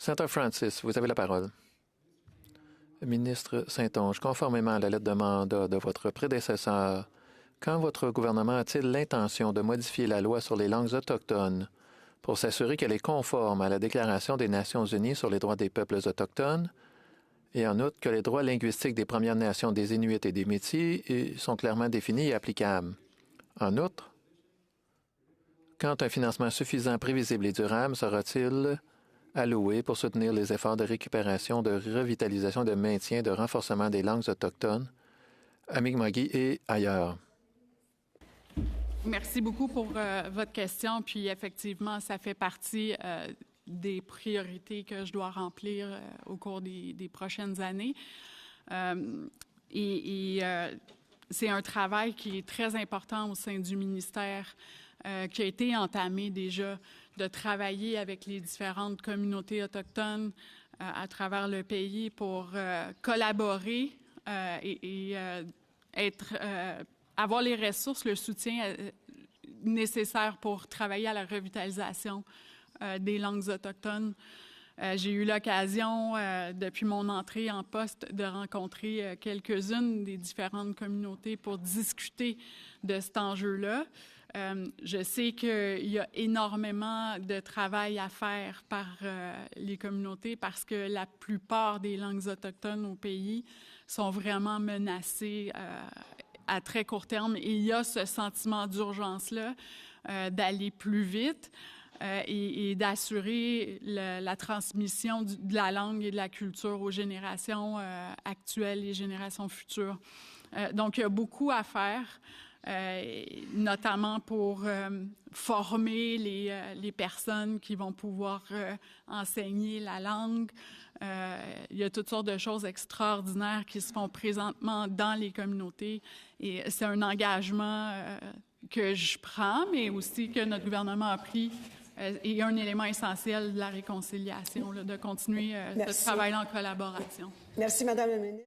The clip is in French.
Sénateur Francis, vous avez la parole. Ministre Saint-Onge, conformément à la lettre de mandat de votre prédécesseur, quand votre gouvernement a-t-il l'intention de modifier la loi sur les langues autochtones pour s'assurer qu'elle est conforme à la Déclaration des Nations unies sur les droits des peuples autochtones et en outre que les droits linguistiques des Premières Nations, des Inuits et des Métis sont clairement définis et applicables? En outre, quand un financement suffisant, prévisible et durable sera-t-il alloué pour soutenir les efforts de récupération, de revitalisation, de maintien, de renforcement des langues autochtones à Mi'kmaq et ailleurs? Merci beaucoup pour votre question. Puis effectivement, ça fait partie des priorités que je dois remplir au cours des prochaines années. C'est un travail qui est très important au sein du ministère, qui a été entamé déjà, de travailler avec les différentes communautés autochtones à travers le pays pour collaborer et avoir les ressources, le soutien nécessaire pour travailler à la revitalisation des langues autochtones. J'ai eu l'occasion, depuis mon entrée en poste, de rencontrer quelques-unes des différentes communautés pour discuter de cet enjeu-là. Je sais qu'il y a énormément de travail à faire par les communautés parce que la plupart des langues autochtones au pays sont vraiment menacées à très court terme. Et il y a ce sentiment d'urgence-là d'aller plus vite et d'assurer la transmission de la langue et de la culture aux générations actuelles et générations futures. Donc, il y a beaucoup à faire. Notamment pour former les personnes qui vont pouvoir enseigner la langue. Il y a toutes sortes de choses extraordinaires qui se font présentement dans les communautés et c'est un engagement que je prends, mais aussi que notre gouvernement a pris et un élément essentiel de la réconciliation, là, de continuer ce travail en collaboration. Merci, Madame la ministre.